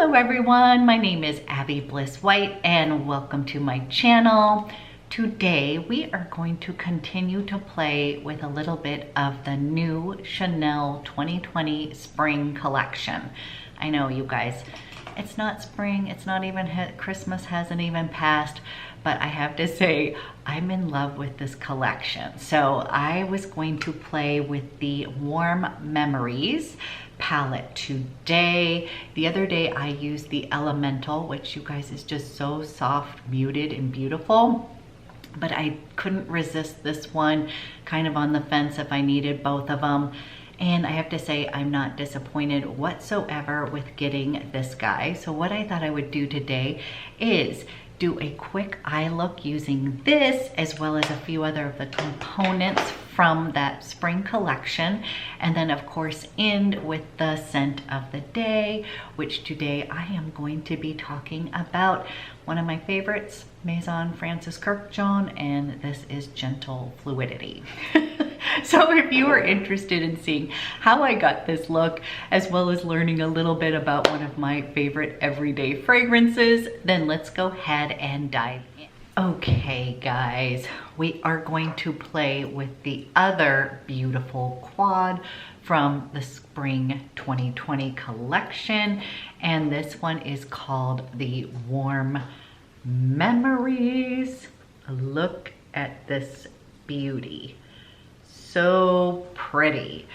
Hello everyone, my name is Abby Bliss White and welcome to my channel. Today we are going to continue to play with a little bit of the new Chanel 2020 spring collection. I know you guys, it's not spring, it's not even Christmas hasn't even passed, but I have to say I'm in love with this collection. So I was going to play with the Warm Memories palette today. The other day I used the Elemental, which you guys is just so soft, muted, and beautiful. But I couldn't resist this one, kind of on the fence if I needed both of them. And I have to say, I'm not disappointed whatsoever with getting this guy. So what I thought I would do today is do a quick eye look using this, as well as a few other of the components from that spring collection. And then of course end with the scent of the day, which today I am going to be talking about one of my favorites, MAISON Francis Kurkdjian, and this is Gentle Fluidity. So if you are interested in seeing how I got this look, as well as learning a little bit about one of my favorite everyday fragrances, then let's go ahead and dive in. Okay guys, we are going to play with the other beautiful quad from the spring 2020 collection, and this one is called the Warm Memories. Look at this beauty. So pretty.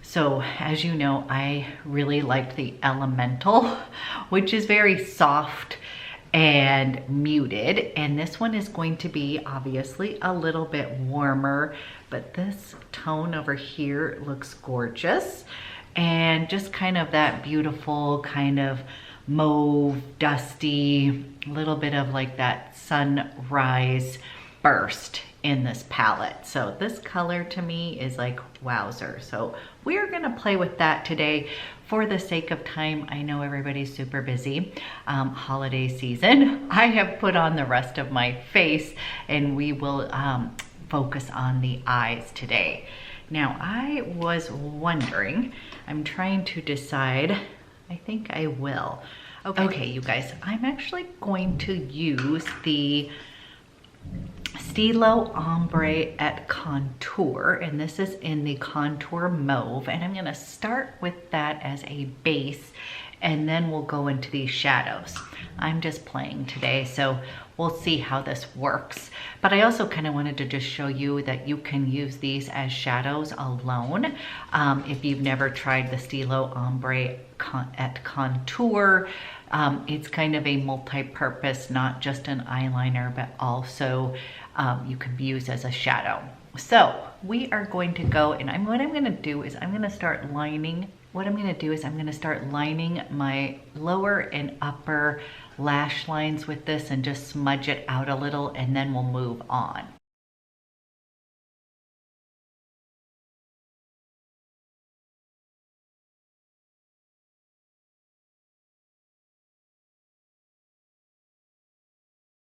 So as you know, I really liked the Elemental, which is very soft and muted, and this one is going to be obviously a little bit warmer, but this tone over here looks gorgeous, and just kind of that beautiful kind of mauve, dusty, little bit of like that sunrise burst in this palette. So this color to me is like wowzer. So we're gonna play with that today for the sake of time. I know everybody's super busy, holiday season. I have put on the rest of my face, and we will focus on the eyes today. Now I was wondering, I'm trying to decide, I think I will. Okay, you guys, I'm actually going to use the STYLO Ombre at Contour, and this is in the Contour Mauve, and I'm gonna start with that as a base, and then we'll go into these shadows. I'm just playing today, so we'll see how this works. But I also kind of wanted to just show you that you can use these as shadows alone. If you've never tried the STYLO Ombre at Contour, it's kind of a multi-purpose, not just an eyeliner, but also you can use as a shadow. So we are going to go, and what I'm gonna do is I'm gonna start lining. What I'm gonna do is I'm gonna start lining my lower and upper lash lines with this and just smudge it out a little, and then we'll move on.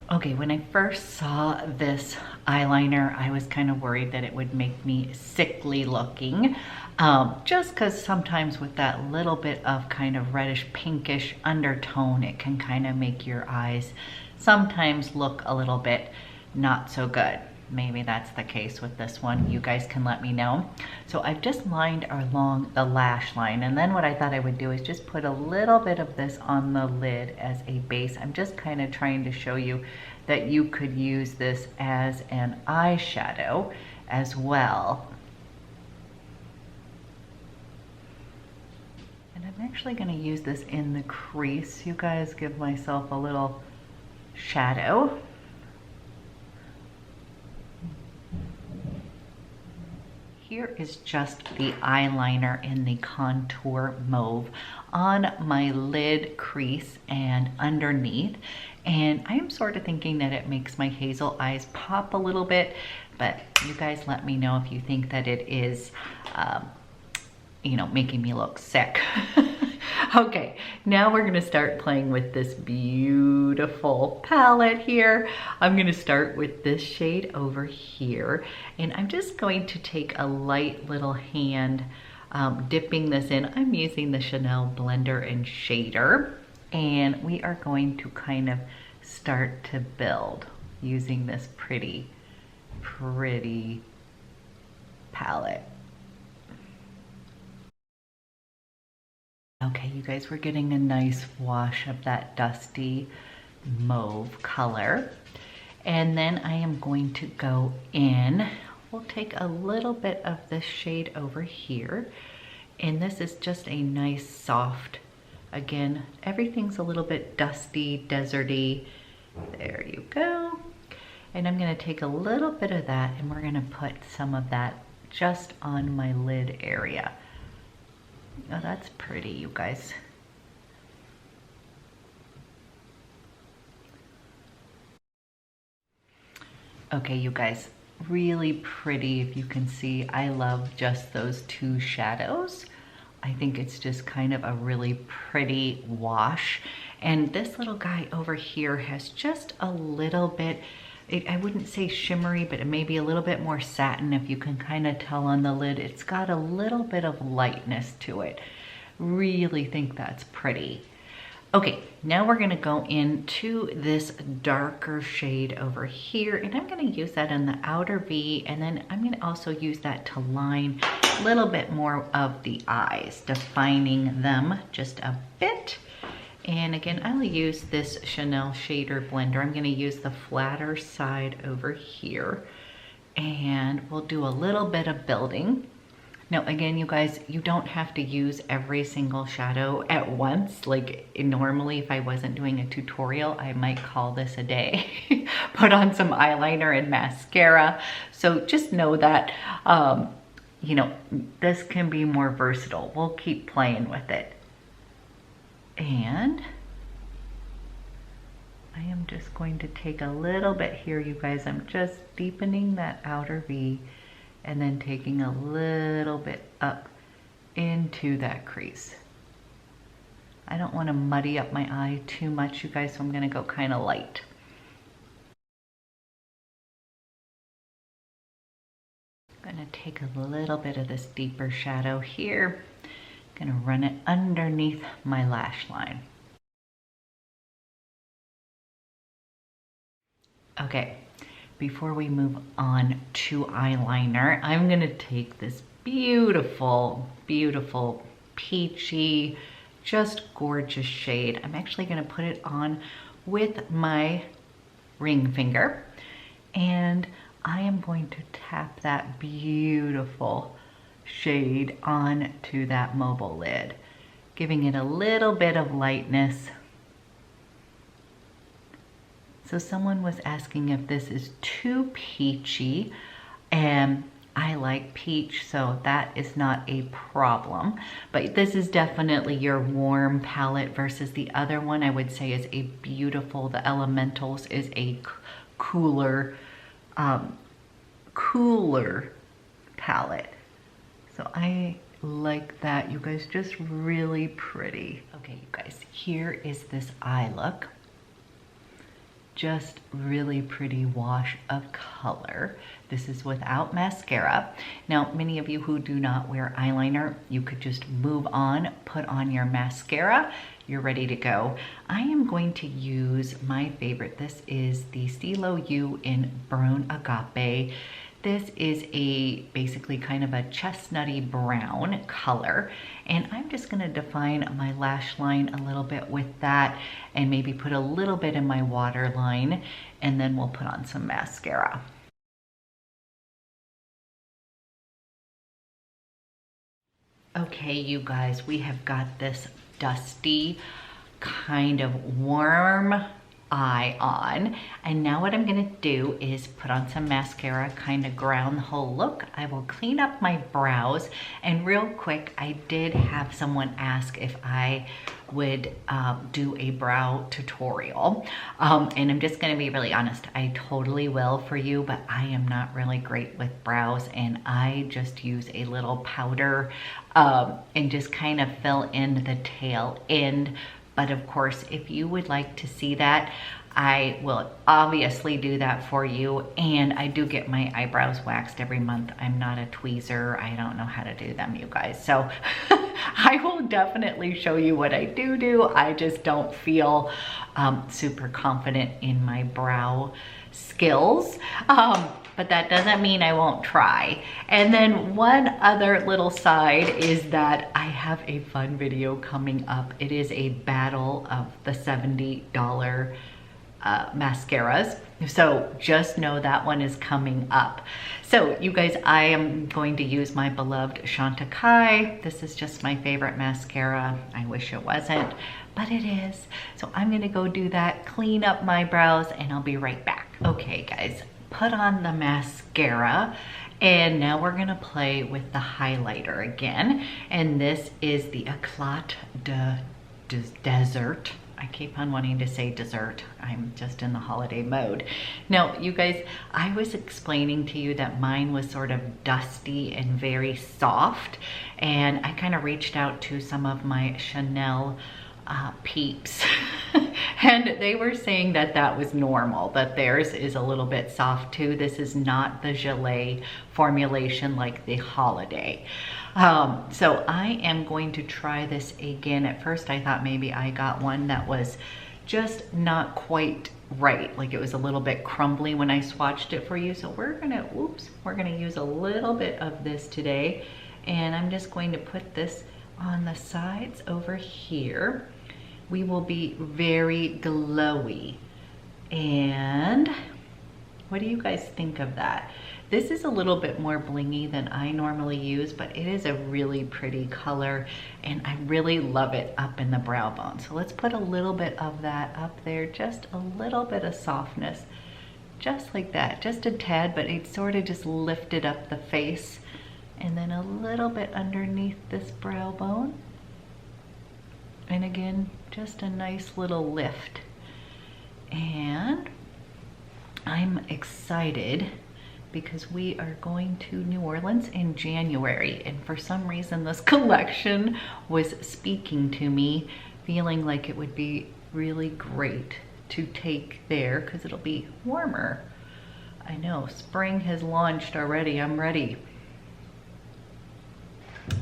Okay, when I first saw this eyeliner, I was kind of worried that it would make me sickly looking, just because sometimes with that little bit of kind of reddish pinkish undertone, it can kind of make your eyes sometimes look a little bit not so good. Maybe that's the case with this one. You guys can let me know. So I've just lined along the lash line, and then what I thought I would do is just put a little bit of this on the lid as a base. I'm just kind of trying to show you that you could use this as an eyeshadow as well. And I'm actually going to use this in the crease. You guys, give myself a little shadow. Here is just the eyeliner in the Contour Mauve on my lid crease and underneath. And I'm sort of thinking that it makes my hazel eyes pop a little bit, but you guys let me know if you think that it is, you know, making me look sick. Okay, now we're gonna start playing with this beautiful palette here. I'm gonna start with this shade over here, and I'm just going to take a light little hand dipping this in. I'm using the Chanel blender and shader, And we are going to kind of start to build using this pretty palette. Okay, you guys, we're getting a nice wash of that dusty mauve color. And then I am going to go in, we'll take a little bit of this shade over here. And this is just a nice soft, again, everything's a little bit dusty, deserty. There you go. And I'm gonna take a little bit of that and we're gonna put some of that just on my lid area. Oh, that's pretty, you guys. Okay, you guys, really pretty. If you can see, I love just those two shadows. I think it's just kind of a really pretty wash. And this little guy over here has just a little bit, I wouldn't say shimmery, but it may be a little bit more satin. If you can kind of tell on the lid, it's got a little bit of lightness to it. Really think that's pretty. Okay, now we're gonna go into this darker shade over here, and I'm gonna use that in the outer V, and then I'm gonna also use that to line a little bit more of the eyes, defining them just a bit. And again, I'll use this Chanel shader blender. I'm gonna use the flatter side over here, and we'll do a little bit of building. Now, again, you guys, you don't have to use every single shadow at once. Like normally, if I wasn't doing a tutorial, I might call this a day. Put on some eyeliner and mascara. So just know that, you know, this can be more versatile. We'll keep playing with it. And I am just going to take a little bit here, you guys. I'm just deepening that outer V, and then taking a little bit up into that crease. I don't want to muddy up my eye too much, you guys, so I'm gonna go kind of light. I'm gonna take a little bit of this deeper shadow here. I'm gonna run it underneath my lash line. Okay. Before we move on to eyeliner, I'm gonna take this beautiful, beautiful, peachy, just gorgeous shade. I'm actually gonna put it on with my ring finger, and I am going to tap that beautiful shade onto that mobile lid, giving it a little bit of lightness. So someone was asking if this is too peachy, and I like peach, so that is not a problem. But this is definitely your warm palette versus the other one I would say is a beautiful, the Elementals is a cooler palette. So I like that, you guys, just really pretty. Okay, you guys, here is this eye look. Just really pretty wash of color. This is without mascara. Now, many of you who do not wear eyeliner, you could just move on, put on your mascara, you're ready to go. I am going to use my favorite. This is the STYLO U in BRUN AGAPE. This is basically kind of a chestnutty brown color, and I'm just gonna define my lash line a little bit with that and maybe put a little bit in my waterline, and then we'll put on some mascara. Okay, you guys, we have got this dusty kind of warm eye on, and now what I'm gonna do is put on some mascara, kind of ground the whole look. I will clean up my brows, and real quick, I did have someone ask if I would do a brow tutorial, and I'm just gonna be really honest, I totally will for you, but I am not really great with brows, and I just use a little powder and just kind of fill in the tail end. But of course, if you would like to see that, I will obviously do that for you. And I do get my eyebrows waxed every month. I'm not a tweezer. I don't know how to do them, you guys. So I will definitely show you what I do. I just don't feel super confident in my brow skills. But that doesn't mean I won't try. And then one other little side is that I have a fun video coming up. It is a battle of the $70 mascaras. So just know that one is coming up. So you guys, I am going to use my beloved Chantecaille. This is just my favorite mascara. I wish it wasn't, but it is. So I'm gonna go do that, clean up my brows, and I'll be right back. Okay guys, put on the mascara, and now we're gonna play with the highlighter again. And this is the Eclat de Dessert. I keep on wanting to say dessert. I'm just in the holiday mode. Now, you guys, I was explaining to you that mine was sort of dusty and very soft, and I kind of reached out to some of my Chanel peeps and they were saying that that was normal, that theirs is a little bit soft too. This is not the gelée formulation like the holiday. So I am going to try this again. At first I thought maybe I got one that was just not quite right, like it was a little bit crumbly when I swatched it for you. So we're gonna use a little bit of this today, and I'm just going to put this on the sides over here. We will be very glowy. And what do you guys think of that? This is a little bit more blingy than I normally use, but it is a really pretty color, and I really love it up in the brow bone. So let's put a little bit of that up there, just a little bit of softness, just like that, just a tad, but it sort of just lifted up the face. And then a little bit underneath this brow bone. And again, just a nice little lift. And I'm excited because we are going to New Orleans in January. And for some reason, this collection was speaking to me, feeling like it would be really great to take there because it'll be warmer. I know, spring has launched already. I'm ready.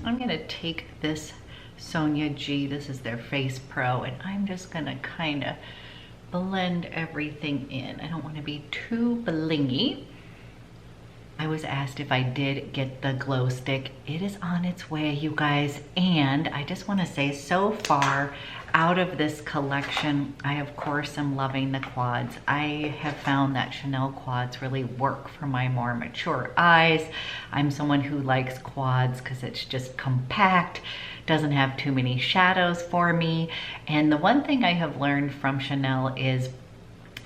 I'm gonna take this Sonia G, this is their Face Pro, and I'm just gonna kind of blend everything in. I don't want to be too blingy. I was asked if I did get the glow stick. It is on its way, you guys, and I just want to say, so far out of this collection, I of course am loving the quads. I have found that Chanel quads really work for my more mature eyes. I'm someone who likes quads because it's just compact, doesn't have too many shadows for me. And the one thing I have learned from Chanel is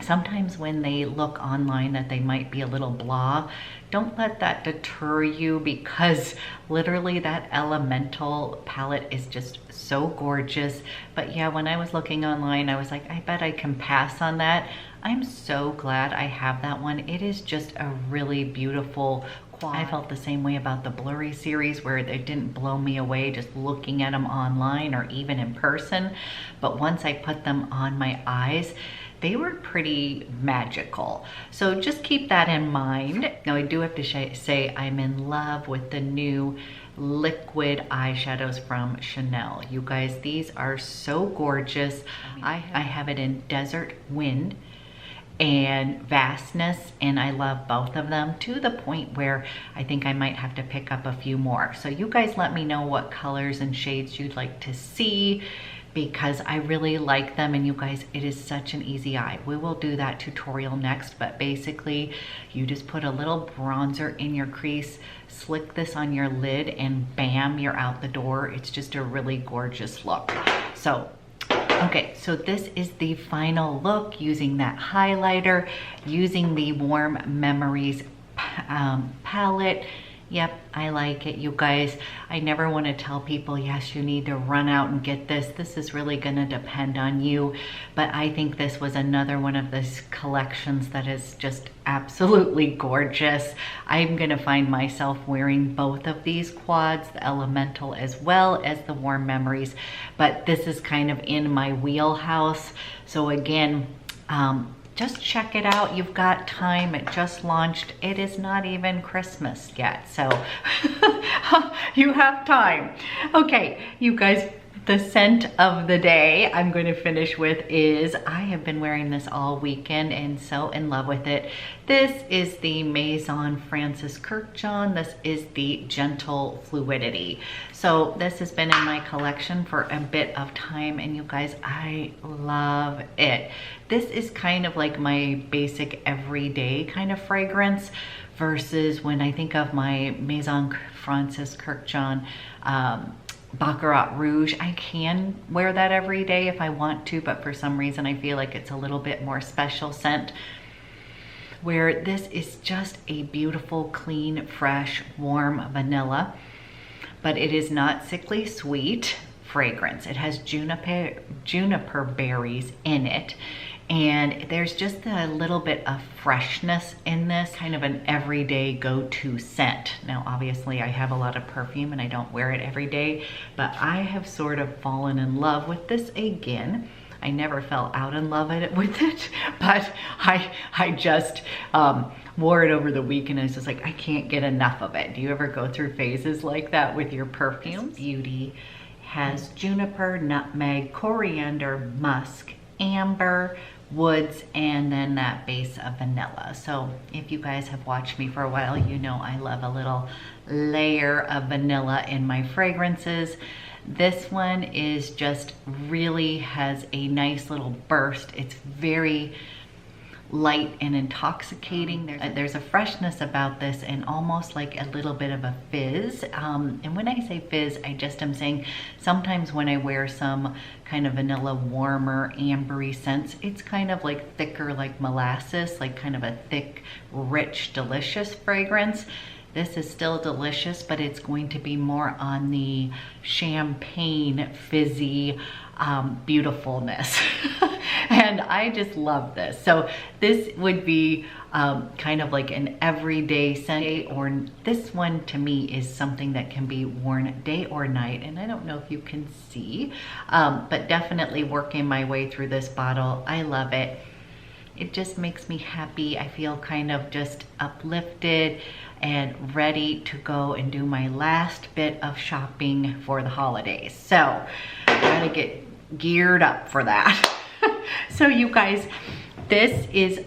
sometimes when they look online that they might be a little blah, don't let that deter you, because literally that elemental palette is just so gorgeous. But yeah, when I was looking online, I was like, I bet I can pass on that. I'm so glad I have that one. It is just a really beautiful quad. I felt the same way about the Blurry series, where they didn't blow me away just looking at them online or even in person. But once I put them on my eyes, they were pretty magical. So just keep that in mind. Now I do have to say I'm in love with the new liquid eyeshadows from Chanel. You guys, these are so gorgeous. I have it in Desert Wind and Vastness, and I love both of them to the point where I think I might have to pick up a few more. So you guys let me know what colors and shades you'd like to see, because I really like them. And you guys, it is such an easy eye. We will do that tutorial next, but basically you just put a little bronzer in your crease, slick this on your lid, and bam, you're out the door. It's just a really gorgeous look. So okay, so this is the final look using that highlighter, using the Warm Memories palette. Yep, I like it, you guys. I never want to tell people, yes, you need to run out and get this. This is really going to depend on you. But I think this was another one of those collections that is just absolutely gorgeous. I'm going to find myself wearing both of these quads, the Elemental as well as the Warm Memories. But this is kind of in my wheelhouse. So again, just check it out. You've got time. It just launched. It is not even Christmas yet, so you have time. Okay, you guys, the scent of the day I'm going to finish with is, I have been wearing this all weekend and so in love with it. This is the MAISON Francis Kurkdjian. This is the Gentle Fluidity. So this has been in my collection for a bit of time, and you guys, I love it. This is kind of like my basic everyday kind of fragrance, versus when I think of my MAISON Francis Kurkdjian Baccarat Rouge. I can wear that every day if I want to, but for some reason I feel like it's a little bit more special scent, where this is just a beautiful, clean, fresh, warm vanilla, but it is not sickly sweet fragrance. It has juniper berries in it, and there's just a little bit of freshness in this, kind of an everyday go-to scent. Now, obviously I have a lot of perfume and I don't wear it every day, but I have sort of fallen in love with this again. I never fell out in love with it, but I just wore it over the week and I was just like, I can't get enough of it. Do you ever go through phases like that with your perfumes? This beauty has juniper, nutmeg, coriander, musk, amber, woods, and then that base of vanilla. So if you guys have watched me for a while, you know I love a little layer of vanilla in my fragrances. This one is just really has a nice little burst. It's very light and intoxicating. There's a freshness about this and almost like a little bit of a fizz. And when I say fizz, I just am saying sometimes when I wear some kind of vanilla warmer ambery scents, it's kind of like thicker, like molasses, like kind of a thick, rich, delicious fragrance. This is still delicious, but it's going to be more on the champagne, fizzy, beautifulness. And I just love this. So this would be kind of like an everyday scent, or this one to me is something that can be worn day or night. And I don't know if you can see, but definitely working my way through this bottle. I love it. It just makes me happy. I feel kind of just uplifted and ready to go and do my last bit of shopping for the holidays. So I gotta get geared up for that. So you guys, this is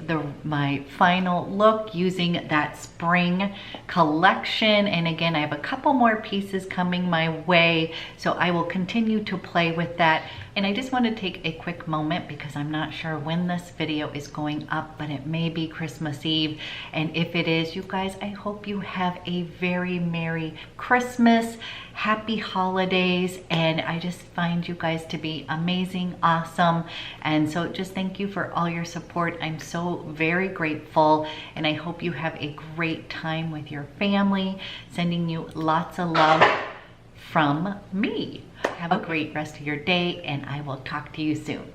my final look using that spring collection. And again, I have a couple more pieces coming my way, so I will continue to play with that. And I just want to take a quick moment because I'm not sure when this video is going up, but it may be Christmas Eve. And if it is, you guys, I hope you have a very Merry Christmas, Happy Holidays. And I just find you guys to be amazing, awesome. And so just thank you for all your support. I'm so very grateful. And I hope you have a great time with your family. Sending you lots of love from me. Have a great rest of your day, and I will talk to you soon.